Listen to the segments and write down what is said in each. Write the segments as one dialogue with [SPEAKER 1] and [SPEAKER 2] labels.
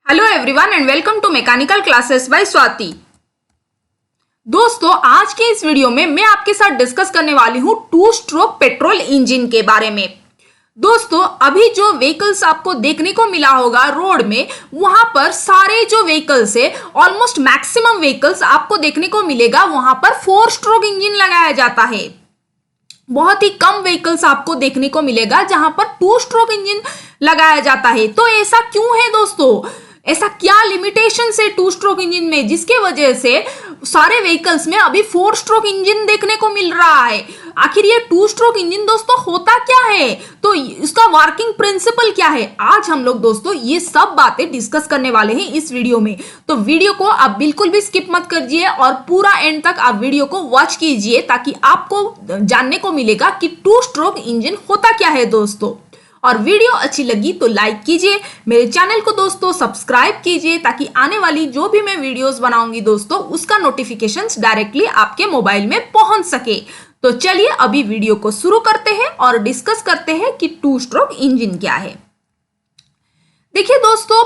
[SPEAKER 1] Hello everyone and welcome to mechanical classes by Swati. दोस्तों, आज के इस वीडियो में मैं आपके साथ डिस्कस करने वाली हूं टू स्ट्रोक पेट्रोल इंजन के बारे में। दोस्तों, अभी जो व्हीकल्स आपको देखने को मिला होगा रोड में, वहां पर सारे जो व्हीकल्स है, ऑलमोस्ट मैक्सिमम व्हीकल्स आपको देखने को मिलेगा वहां पर 4 स्ट्रोक इंजन लगाया जाता है। बहुत ही कम व्हीकल्स आपको देखने को मिलेगा जहां पर 2 स्ट्रोक इंजन लगाया जाता है। तो ऐसा क्यों है दोस्तों? ऐसा क्या लिमिटेशन है 2 स्ट्रोक इंजन में जिसके वजह से सारे व्हीकल्स में अभी 4 स्ट्रोक इंजन देखने को मिल रहा है? आखिर ये 2 स्ट्रोक इंजन दोस्तों होता क्या है, तो इसका वर्किंग प्रिंसिपल क्या है, आज हम लोग दोस्तों ये सब बातें डिस्कस करने वाले हैं इस वीडियो में। तो वीडियो को आप बिल्कुल भी स्किप मत कीजिए और पूरा एंड तक आप वीडियो को वॉच कीजिए ताकि आपको जानने को मिलेगा कि 2 स्ट्रोक इंजन होता क्या है दोस्तों। और वीडियो अच्छी लगी तो लाइक कीजिए, मेरे चैनल को दोस्तों सब्सक्राइब कीजिए ताकि आने वाली जो भी मैं वीडियोस बनाऊंगी दोस्तों उसका नोटिफिकेशंस डायरेक्टली आपके मोबाइल में पहुंच सके। तो चलिए अभी वीडियो को शुरू करते हैं और डिस्कस करते हैं कि 2 स्ट्रोक इंजन क्या है। देखिए दोस्तों,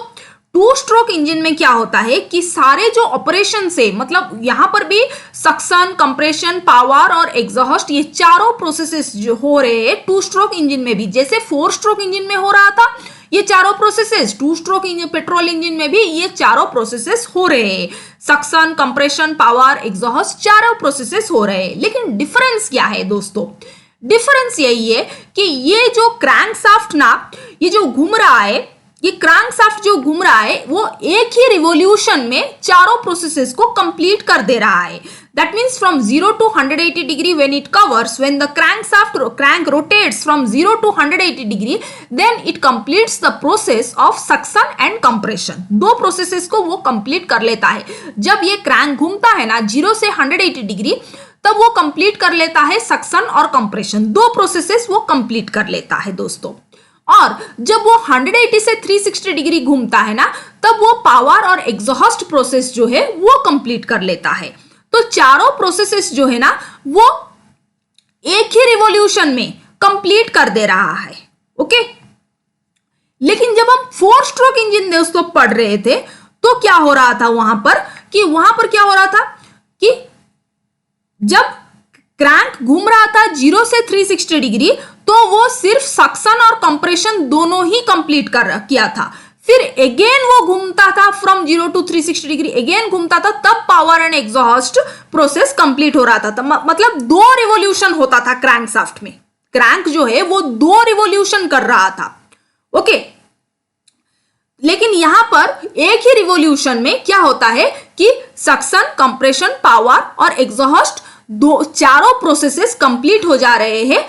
[SPEAKER 1] 2 स्ट्रोक इंजन में क्या होता है कि सारे जो ऑपरेशन से, मतलब यहां पर भी सक्शन, कंप्रेशन, पावर और एग्जॉस्ट, ये चारों प्रोसेसेस जो हो रहे हैं 2 स्ट्रोक इंजन में भी, जैसे 4 स्ट्रोक इंजन में हो रहा था ये चारों processes, 2 stroke engine petrol engine में भी ये चारों प्रोसेसेस हो रहे हैं। सक्शन, कंप्रेशन, पावर, एग्जॉस्ट, चारों प्रोसेसेस हो रहे हैं। लेकिन डिफरेंस क्या है दोस्तों? डिफरेंस यही है कि ये जो क्रैंकशाफ्ट ना, ये जो घूम रहा है, ये क्रैंकशाफ्ट जो घूम रहा है वो एक ही रिवॉल्यूशन में चारों प्रोसेसेस को कंप्लीट कर दे रहा है। That means from 0 to 180 degree when it covers, when the crank rotates from 0 to 180 degree, then it completes the process of suction and compression. 2 processes को वो कंप्लीट कर लेता है। जब ये क्रैंक घूमता है ना 0 से 180 डिग्री, तब वो कंप्लीट कर लेता है सक्शन और कंप्रेशन। 2 प्रोसेसेस वो कंप्लीट कर लेता है दोस्तों। और जब वो 180 से 360 डिग्री घूमता है ना, तब वो पावर और एग्जॉस्ट प्रोसेस जो है वो कंप्लीट कर लेता है। तो चारों प्रोसेसेस जो है ना वो एक ही रिवॉल्यूशन में कंप्लीट कर दे रहा है। ओके, लेकिन जब हम 4 स्ट्रोक इंजन दोस्तों पढ़ रहे थे तो क्या हो रहा था वहां पर क्या हो रहा था कि जब क्रैंक घूम रहा था 0 से 360 डिग्री, तो वो सिर्फ सक्शन और कंप्रेशन दोनों ही कंप्लीट किया था। फिर अगेन वो घूमता था फ्रॉम 0 to 360 डिग्री, अगेन घूमता था, तब power and exhaust process complete हो रहा था। मतलब 2 रिवॉल्यूशन होता था क्रैंकशाफ्ट में। क्रैंक जो है वो 2 रिवॉल्यूशन कर रहा था। ओके, लेकिन यहां पर एक ही रिवॉल्यूशन में क्या होता है कि सक्शन, कंप्रेशन, पावर और एग्जॉस्ट चारों प्रोसेसेस कंप्लीट हो जा रहे हैं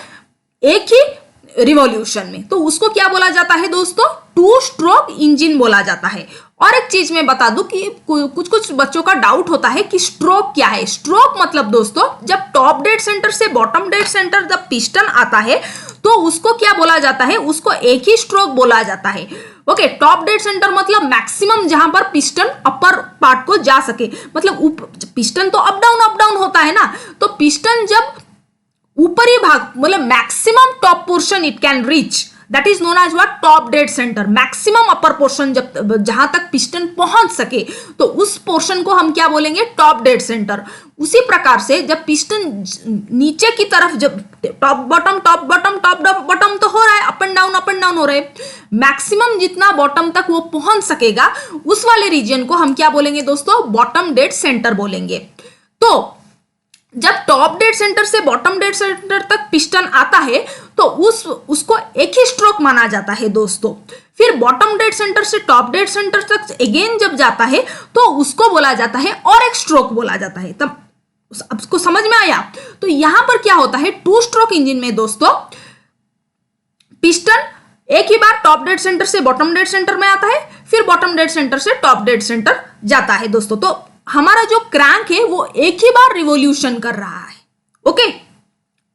[SPEAKER 1] एक ही रिवॉल्यूशन में। तो उसको क्या बोला जाता है दोस्तों? 2 स्ट्रोक इंजन बोला जाता है। और एक चीज मैं बता दूं कि कुछ बच्चों का डाउट होता है कि स्ट्रोक क्या है। स्ट्रोक मतलब दोस्तों, जब टॉप डेड सेंटर से बॉटम डेड सेंटर जब पिस्टन आता है तो उसको क्या बोला जाता है? उसको एक ही स्ट्रोक बोला जाता है। ओके, टॉप डेड सेंटर मतलब मैक्सिमम जहां पर पिस्टन अपर पार्ट को जा सके, मतलब पिस्टन तो अप डाउन होता है ना, तो पिस्टन जब ऊपरी भाग, मतलब maximum top portion it can reach, that is known as what? Top dead centre. Maximum upper portion जहां तक पिस्टन पहुंच सके तो उस पोर्शन को हम क्या बोलेंगे? Top dead centre. उसी प्रकार से जब पिस्टन नीचे की तरफ, जब टॉप बॉटम तो हो रहा है, अप एंड डाउन हो रहे हैं, मैक्सिमम जितना बॉटम तक वो पहुंच सकेगा उस वाले रीजन को हम क्या बोलेंगे दोस्तों? बॉटम डेड सेंटर बोलेंगे। तो जब टॉप डेड सेंटर से बॉटम डेड सेंटर तक पिस्टन आता है तो उसको एक ही स्ट्रोक माना जाता है दोस्तों। फिर बॉटम डेड सेंटर से टॉप डेड सेंटर तक अगेन जब जाता है तो उसको बोला जाता है और एक स्ट्रोक बोला जाता है। तब आपको समझ में आया? तो यहां पर क्या होता है 2 स्ट्रोक इंजन में दोस्तों, पिस्टन एक ही बार टॉप डेड सेंटर से बॉटम डेड सेंटर में आता है, फिर बॉटम डेड सेंटर से टॉप डेड सेंटर जाता है दोस्तों। तो हमारा जो क्रैंक है वो एक ही बार रिवॉल्यूशन कर रहा है। ओके,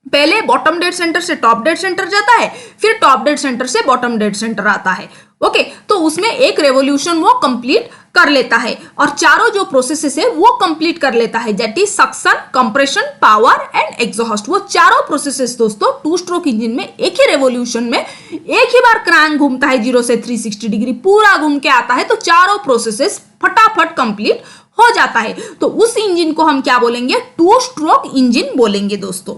[SPEAKER 1] पहले बॉटम डेड सेंटर से टॉप डेड सेंटर जाता है, फिर टॉप डेड सेंटर से बॉटम डेड सेंटर आता है। ओके, तो उसमें एक रेवोल्यूशन वो कंप्लीट कर लेता है और चारों जो प्रोसेसेस है वो कंप्लीट कर लेता है, that is suction, compression, power and exhaust. वो चारों प्रोसेसेस दोस्तों टू स्ट्रोक इंजन में एक ही रेवोल्यूशन में एक ही बार क्रैंक घूमता है 0 से 360 डिग्री पूरा घूम के आता है, तो चारों प्रोसेसेस फटाफट कंप्लीट हो जाता है। तो उस इंजन को हम क्या बोलेंगे? टू स्ट्रोक इंजन बोलेंगे दोस्तों।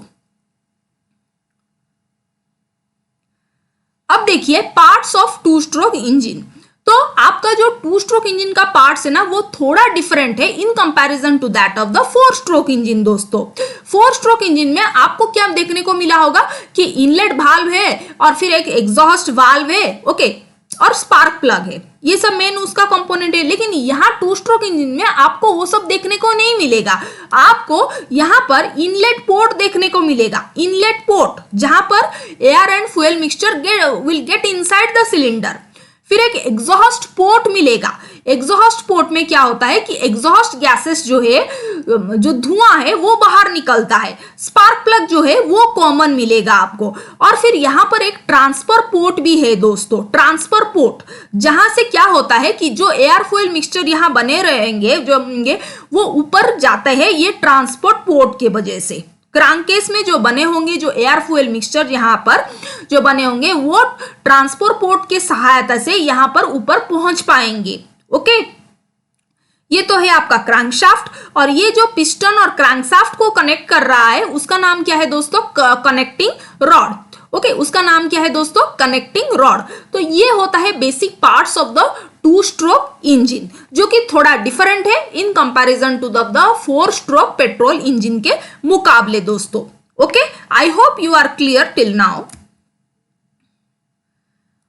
[SPEAKER 1] अब देखिए parts of two stroke engine. तो आपका जो टू स्ट्रोक इंजन का पार्ट्स है ना वो थोड़ा डिफरेंट है in comparison to that of the four stroke engine दोस्तों। फोर स्ट्रोक इंजन में आपको क्या देखने को मिला होगा कि इनलेट वाल्व है और फिर एक एग्जॉस्ट वाल्व है, ओके, और स्पार्क प्लग है, ये सब मेन उसका कंपोनेंट है। लेकिन यहाँ टू स्ट्रोक इंजन में आपको वो सब देखने को नहीं मिलेगा। आपको यहाँ पर इनलेट पोर्ट देखने को मिलेगा, इनलेट पोर्ट जहां पर air and fuel mixture will get inside the cylinder. फिर एक एग्जॉस्ट पोर्ट मिलेगा। एग्जॉस्ट पोर्ट में क्या होता है कि एग्जॉस्ट गैसेस जो है, जो धुआं है वो बाहर निकलता है। स्पार्क प्लग जो है वो कॉमन मिलेगा आपको। और फिर यहां पर एक ट्रांसफर पोर्ट भी है दोस्तों, ट्रांसफर पोर्ट, जहां से क्या होता है कि जो एयर फ्यूल मिक्सचर यहां बने रहेंगे जो वो ऊपर जाते हैं ये ट्रांसपोर्ट पोर्ट के वजह से। क्रैंककेस में जो बने होंगे जो एयर फ्यूल मिक्सचर यहाँ पर जो बने होंगे वो ट्रांसपोर्ट पोर्ट के सहायता से यहाँ पर ऊपर पहुंच पाएंगे। ओके, ये तो है आपका क्रैंकशाफ्ट। और ये जो पिस्टन और क्रैंकशाफ्ट को कनेक्ट कर रहा है उसका नाम क्या है दोस्तों? Connecting rod. ओके, उसका नाम क्या है दोस्तों? Connecting rod. तो ये होता है basic parts of the two stroke engine, जो कि थोड़ा डिफरेंट है in comparison to the four stroke petrol engine के मुकाबले दोस्तों। Okay, I hope you are clear till now.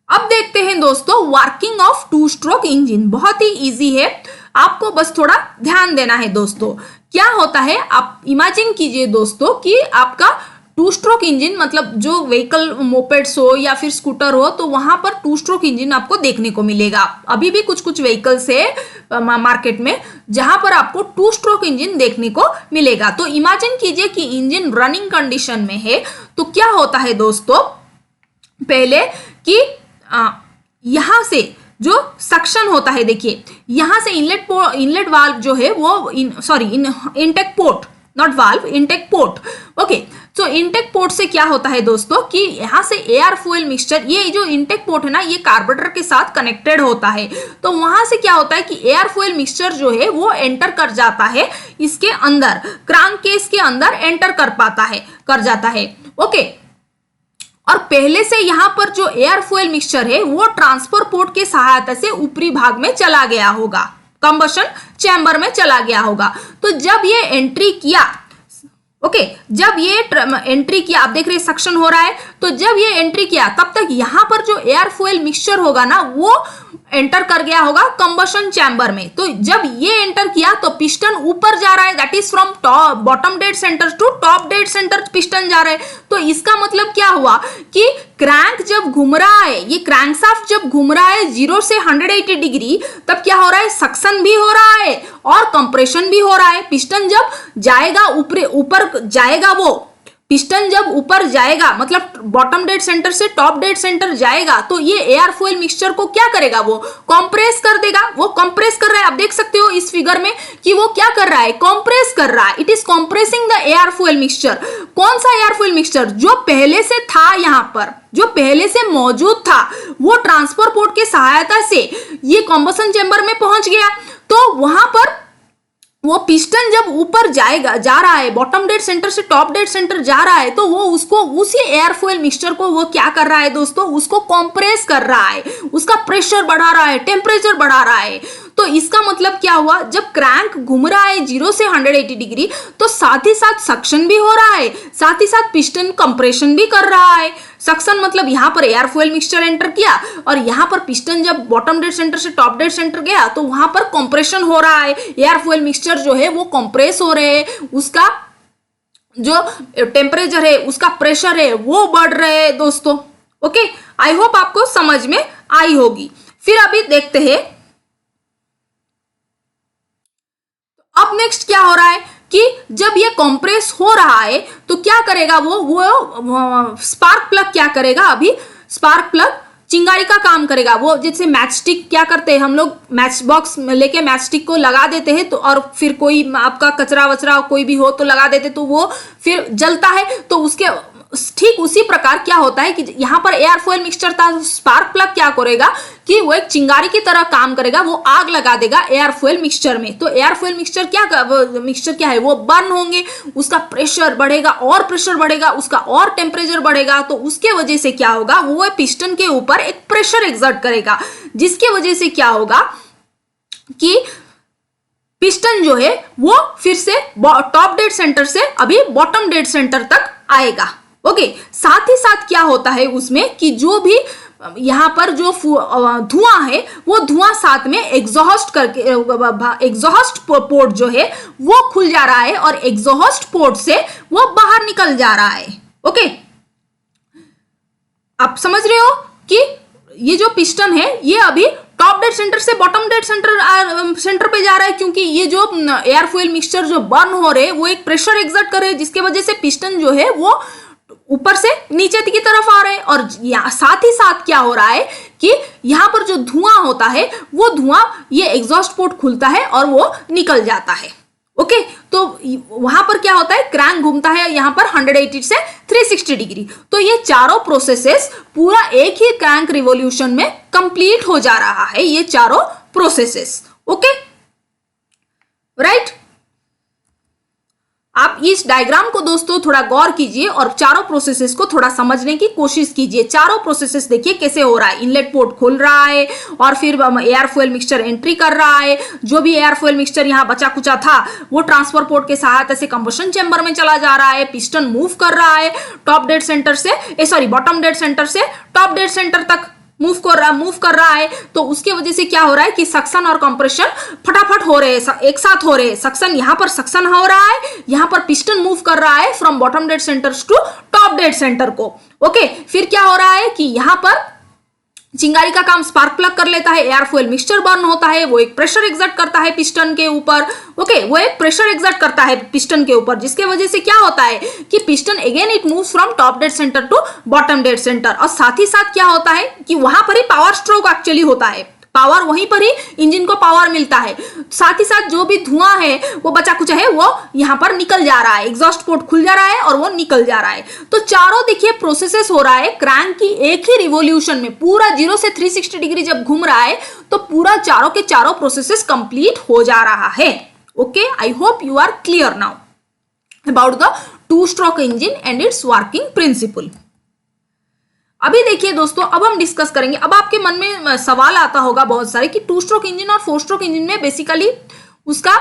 [SPEAKER 1] अब देखते हैं दोस्तों working of two stroke engine. बहुत ही इजी है, आपको बस थोड़ा ध्यान देना है दोस्तों। क्या होता है, आप इमेजिन कीजिए दोस्तों कि आपका टू स्ट्रोक इंजन मतलब जो व्हीकल मोपेड्स हो या फिर स्कूटर हो तो वहां पर टू स्ट्रोक इंजन आपको देखने को मिलेगा। अभी भी कुछ कुछ व्हीकल्स है मार्केट में जहां पर आपको टू स्ट्रोक इंजन देखने को मिलेगा। तो इमेजिन कीजिए कि इंजन रनिंग कंडीशन में है तो क्या होता है दोस्तों, पहले कि यहां से जो सक्शन होता है, देखिए यहां से इनलेट वाल्व जो है वो intake port, not valve, intake port. Okay, तो इनटेक पोर्ट से क्या होता है दोस्तों कि यहां से एयर फ्यूल मिक्सचर, ये जो इनटेक पोर्ट है ना ये कार्बोरेटर के साथ कनेक्टेड होता है। तो वहां से क्या होता है कि एयर फ्यूल मिक्सचर जो है वो एंटर कर जाता है इसके अंदर, क्रैंककेस के अंदर एंटर कर जाता है। ओके, और पहले से यहां पर जो एयर फ्यूल मिक्सचर है वो ट्रांसफर पोर्ट के सहायता से ऊपरी भाग में चला गया होगा, कंबशन चैम्बर में चला गया होगा। तो जब ये एंट्री किया, ओके, जब ये एंट्री किया, आप देख रहे सक्शन हो रहा है, तो जब ये एंट्री किया तब तक यहां पर जो एयर फ्यूल मिक्सचर होगा ना वो एंटर कर गया होगा कंबशन चैम्बर में। तो जब ये एंटर किया तो पिस्टन ऊपर जा रहा है, that is from top bottom dead centre to top dead centre piston जा रहा है। तो इसका मतलब क्या हुआ कि क्रैंक जब घूम रहा है, ये क्रैंकशाफ्ट जब घूम रहा है 0 से 180 डिग्री, तब क्या हो रहा है, सक्शन भी हो रहा है और कंप्रेशन भी हो रहा है। पिस्टन जब जाएगा ऊपर जाएगा, वो पिस्टन जब ऊपर जाएगा मतलब बॉटम डेड सेंटर से टॉप डेड सेंटर जाएगा तो ये एयर फ्यूल मिक्सचर को क्या करेगा, वो कंप्रेस कर देगा। वो कंप्रेस कर रहा है, आप देख सकते हो इस फिगर में कि वो क्या कर रहा है, कंप्रेस कर रहा है। It is compressing the air fuel mixture. कौन सा एयर फ्यूल मिक्सचर? जो पहले से था, यहां पर जो पहले से मौजूद था वो ट्रांसफर पोर्ट के सहायता से ये कंबशन चैम्बर में पहुंच गया। तो वहां पर वो पिस्टन जब ऊपर जा रहा है, बॉटम डेड सेंटर से टॉप डेड सेंटर जा रहा है, तो वो उसको उसी एयर फ्यूल मिक्सचर को वो क्या कर रहा है दोस्तों, उसको कंप्रेस कर रहा है, उसका प्रेशर बढ़ा रहा है, टेम्परेचर बढ़ा रहा है। तो इसका मतलब क्या हुआ, जब क्रैंक घूम रहा है 0 से 180 डिग्री तो साथ ही साथ सक्शन भी हो रहा है, साथ ही साथ पिस्टन कंप्रेशन भी कर रहा है। सक्शन मतलब यहाँ पर एयर फ्यूल मिक्सचर एंटर किया और यहाँ पर पिस्टन जब बॉटम डेड सेंटर से टॉप डेड सेंटर गया तो वहां पर कंप्रेशन हो रहा है, एयर फ्यूल मिक्सचर जो है वो कंप्रेस हो रहे हैं, उसका जो टेम्परेचर है, उसका प्रेशर है वो बढ़ रहे हैं दोस्तों। ओके, आई होप आपको समझ में आई होगी। फिर अभी देखते हैं अब नेक्स्ट क्या हो रहा है कि जब ये कंप्रेस हो रहा है तो क्या करेगा वो स्पार्क प्लग क्या करेगा, अभी स्पार्क प्लग चिंगारी का काम करेगा। वो जैसे मैच स्टिक क्या करते हैं हम लोग, मैच बॉक्स लेके मैच स्टिक को लगा देते हैं तो, और फिर कोई आपका कचरा वचरा कोई भी हो तो लगा देते तो वो फिर जलता है। तो उसके ठीक उसी प्रकार क्या होता है कि यहाँ पर एयर फॉयल मिक्सचर था, स्पार्क प्लग क्या करेगा कि वो एक चिंगारी की तरह काम करेगा, वो आग लगा देगा एयर फॉयल मिक्सचर में। तो एयर फॉयल मिक्सचर क्या है, वो बर्न होंगे, उसका प्रेशर बढ़ेगा और प्रेशर बढ़ेगा, उसका और टेम्परेचर बढ़ेगा। तो उसके वजह से क्या होगा, वो पिस्टन के ऊपर एक प्रेशर एक्सर्ट करेगा, जिसके वजह से क्या होगा कि पिस्टन जो है वो फिर से टॉप डेड सेंटर से अभी बॉटम डेड सेंटर तक आएगा। ओके, साथ ही साथ क्या होता है उसमें कि जो भी यहाँ पर जो धुआं है वो धुआं साथ में एग्जॉस्ट करके एग्जॉस्ट पोर्ट जो है वो खुल जा रहा है और एग्जॉस्ट पोर्ट से वो बाहर निकल जा रहा है। ओके, आप समझ रहे हो कि ये जो पिस्टन है ये अभी टॉप डेड सेंटर से बॉटम डेड सेंटर पे जा रहा है, क्योंकि ये जो एयर फ्यूल मिक्सचर जो बर्न हो रहे वो एक प्रेशर एक्सर्ट कर रहे हैं, जिसके वजह से पिस्टन जो है वो ऊपर से नीचे की तरफ आ रहे हैं। और साथ ही साथ क्या हो रहा है कि यहाँ पर जो धुआं होता है वो धुआं ये एग्जॉस्ट पोर्ट खुलता है और वो निकल जाता है। ओके, तो वहां पर क्या होता है, क्रैंक घूमता है यहाँ पर 180 से 360 डिग्री। तो ये चारों प्रोसेसेस पूरा एक ही क्रैंक रिवॉल्यूशन में कंप्लीट हो जा रहा है, ये चारों प्रोसेसेस। Okay, right. आप इस डायग्राम को दोस्तों थोड़ा गौर कीजिए और चारों प्रोसेसेस को थोड़ा समझने की कोशिश कीजिए। चारों प्रोसेसेस देखिए कैसे हो रहा है, इनलेट पोर्ट खोल रहा है और फिर एयर फ्यूल मिक्सचर एंट्री कर रहा है, जो भी एयर फ्यूल मिक्सचर यहाँ बचा कुचा था वो ट्रांसफर पोर्ट के सहायता से कंबशन चैम्बर में चला जा रहा है, पिस्टन मूव कर रहा है टॉप डेड सेंटर से बॉटम डेड सेंटर से टॉप डेड सेंटर तक मूव कर रहा है। तो उसके वजह से क्या हो रहा है कि सक्शन और कंप्रेशन फटाफट हो रहे हैं, एक साथ हो रहे हैं। सक्शन यहाँ पर सक्शन हो रहा है, यहाँ पर पिस्टन मूव कर रहा है from bottom dead centre to top dead centre को। ओके, फिर क्या हो रहा है कि यहाँ पर चिंगारी का काम स्पार्क प्लग कर लेता है, एयर फ्यूल मिक्सचर बर्न होता है, वो एक प्रेशर एक्सर्ट करता है पिस्टन के ऊपर। ओके, वो एक प्रेशर एक्सर्ट करता है पिस्टन के ऊपर, जिसके वजह से क्या होता है कि piston again it moves from top dead centre to bottom dead centre. और साथ ही साथ क्या होता है कि वहां पर ही पावर स्ट्रोक एक्चुअली होता है, पावर वहीं पर ही इंजन को पावर मिलता है। साथ ही साथ जो भी धुआं है वो बचा कुचा है वो यहाँ पर निकल जा रहा है, एग्जॉस्ट पोर्ट खुल जा रहा है और वो निकल जा रहा है। तो चारों देखिए प्रोसेसेस हो रहा है क्रैंक की एक ही रिवॉल्यूशन में, पूरा 0 से 360 डिग्री जब घूम रहा है तो पूरा चारों के चारों प्रोसेसेस कंप्लीट हो जा रहा है। Okay, I hope you are clear now about the two stroke engine and its working principle. अभी देखिए दोस्तों, अब हम डिस्कस करेंगे। अब आपके मन में सवाल आता होगा बहुत सारे कि टू स्ट्रोक इंजन और फोर स्ट्रोक इंजन में बेसिकली उसका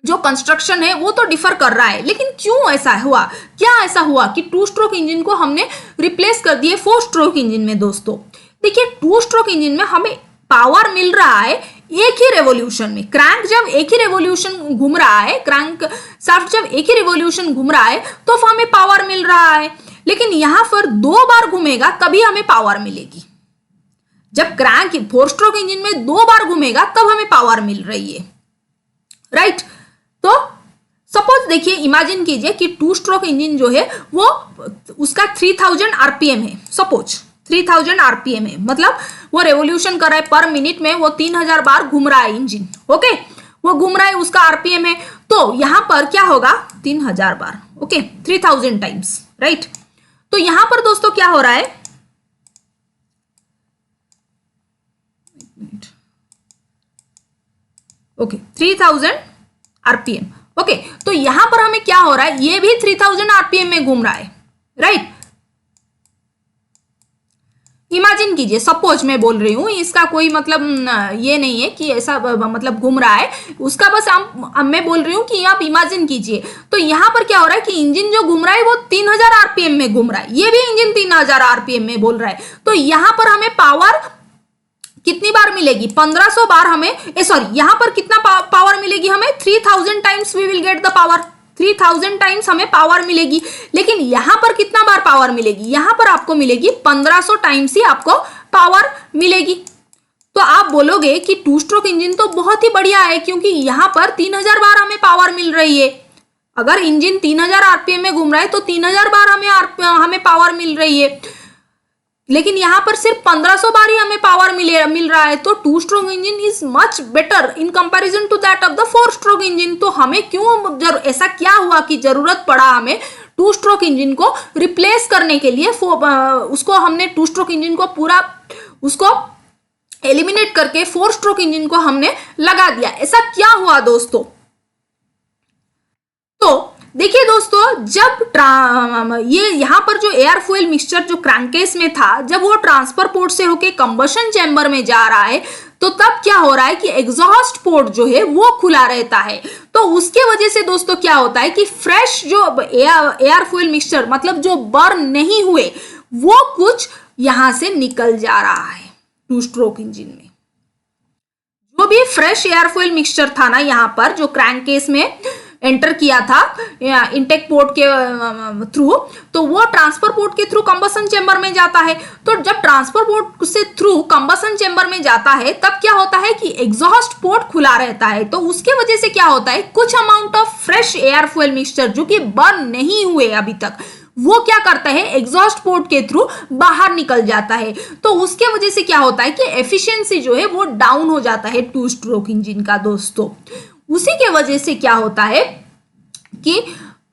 [SPEAKER 1] जो कंस्ट्रक्शन है वो तो डिफर कर रहा है, लेकिन क्यों ऐसा हुआ, क्या ऐसा हुआ कि टू स्ट्रोक इंजन को हमने रिप्लेस कर दिए फोर स्ट्रोक इंजन में। दोस्तों देखिए, टू स्ट्रोक इंजन में हमें पावर मिल रहा है एक ही रेवोल्यूशन में। क्रैंक जब एक ही रेवोल्यूशन घूम रहा है, क्रैंक शाफ्ट जब एक ही रेवोल्यूशन घूम रहा है तो हमें पावर मिल रहा है, लेकिन यहां पर 2 बार घूमेगा तभी हमें पावर मिलेगी। जब क्रैंक फोर स्ट्रोक इंजन में 2 बार घूमेगा तब हमें पावर मिल रही है, राइट। तो सपोज देखिए, इमेजिन कीजिए कि टू स्ट्रोक इंजन जो है वो उसका 3000 आरपीएम है, सपोज 3000 आरपीएम है, मतलब वो रेवोल्यूशन कर रहा है पर मिनट में, वो 3000 बार घूम रहा है इंजन। ओके, वो घूम रहा है, उसका आरपीएम है। तो यहां पर क्या होगा, 3000 बार, ओके, 3000 टाइम्स, राइट। तो यहां पर दोस्तों क्या हो रहा है, ओके, 3000 आरपीएम। ओके, तो यहां पर हमें क्या हो रहा है, ये भी 3000 आरपीएम में घूम रहा है, राइट। इमेजिन कीजिए, सपोज मैं बोल रही हूं, इसका कोई मतलब ये नहीं है कि ऐसा मतलब घूम रहा है उसका, बस मैं बोल रही हूं कि आप इमेजिन कीजिए। तो यहां पर क्या हो रहा है कि इंजन जो घूम रहा है वो 3000 आरपीएम में घूम रहा है, ये भी इंजन 3000 आरपीएम में बोल रहा है। तो यहां पर हमें पावर कितनी बार मिलेगी, 1500 बार हमें, सॉरी, यहां पर कितना पावर मिलेगी हमें, 3000 times we will get the power, 3000 times हमें पावर मिलेगी। लेकिन यहां पर कितना बार पावर मिलेगी, यहां पर आपको मिलेगी 1500 टाइम्स ही आपको पावर मिलेगी। तो आप बोलोगे कि टू स्ट्रोक इंजन तो बहुत ही बढ़िया है, क्योंकि यहां पर 3000 बार हमें पावर मिल रही है। अगर इंजन 3000 आरपीएम में घूम रहा है तो 3000 बार हमें पावर मिल रही है। लेकिन यहाँ पर सिर्फ 1500 बार ही हमें पावर मिल रहा है। तो 2 stroke engine is much better in comparison to that of the 4 stroke engine. तो हमें क्यों ऐसा क्या हुआ कि जरूरत पड़ा हमें 2 स्ट्रोक इंजन को रिप्लेस करने के लिए? उसको हमने 2 स्ट्रोक इंजन को पूरा उसको एलिमिनेट करके 4 स्ट्रोक इंजन को हमने लगा दिया। ऐसा क्या हुआ दोस्तों? तो देखिए दोस्तों, जब ये यहाँ पर जो एयर फ्यूल मिक्सचर जो क्रैंककेस में था, जब वो ट्रांसफर पोर्ट से होके कंबशन चैम्बर में जा रहा है, तो तब क्या हो रहा है कि एग्जॉस्ट पोर्ट जो है वो खुला रहता है। तो उसके वजह से दोस्तों क्या होता है कि फ्रेश जो एयर फ्यूल मिक्सचर मतलब जो बर्न नहीं हुए वो कुछ यहां से निकल जा रहा है 2 स्ट्रोक इंजन में। जो भी फ्रेश एयर फ्यूल मिक्सचर था ना यहाँ पर जो क्रैंककेस में एंटर किया था इनटेक पोर्ट के थ्रू, तो वो ट्रांसफर पोर्ट के थ्रू कंबशन चेंबर में जाता है। तो जब ट्रांसफर पोर्ट से थ्रू कंबशन चेंबर में जाता है तब क्या होता है कि एग्जॉस्ट पोर्ट खुला रहता है। तो उसके वजह से क्या होता है, कुछ amount of fresh air fuel mixture जो कि बर्न नहीं हुए अभी तक, वो क्या करता है एग्जॉस्ट पोर्ट के थ्रू बाहर निकल जाता है। तो उसके वजह से क्या होता है कि एफिशिएंसी जो है वो डाउन हो जाता है 2 स्ट्रोक इंजन का दोस्तों। उसी के वजह से क्या होता है कि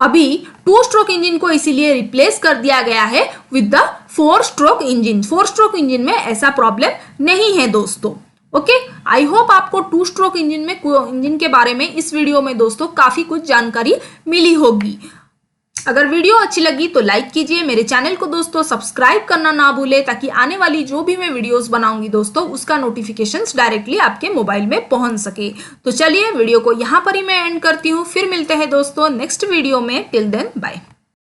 [SPEAKER 1] अभी 2 स्ट्रोक इंजन को इसीलिए रिप्लेस कर दिया गया है with the 4 stroke engine. 4 stroke engine में ऐसा प्रॉब्लम नहीं है दोस्तों। ओके, आई होप आपको 2 स्ट्रोक इंजन के बारे में इस वीडियो में दोस्तों काफी कुछ जानकारी मिली होगी। अगर वीडियो अच्छी लगी तो लाइक कीजिए, मेरे चैनल को दोस्तों सब्सक्राइब करना ना भूलें ताकि आने वाली जो भी मैं वीडियोस बनाऊंगी दोस्तों उसका नोटिफिकेशंस डायरेक्टली आपके मोबाइल में पहुंच सके। तो चलिए वीडियो को यहाँ पर ही मैं एंड करती हूँ, फिर मिलते हैं दोस्तों नेक्स्ट वीडियो में। Till then bye.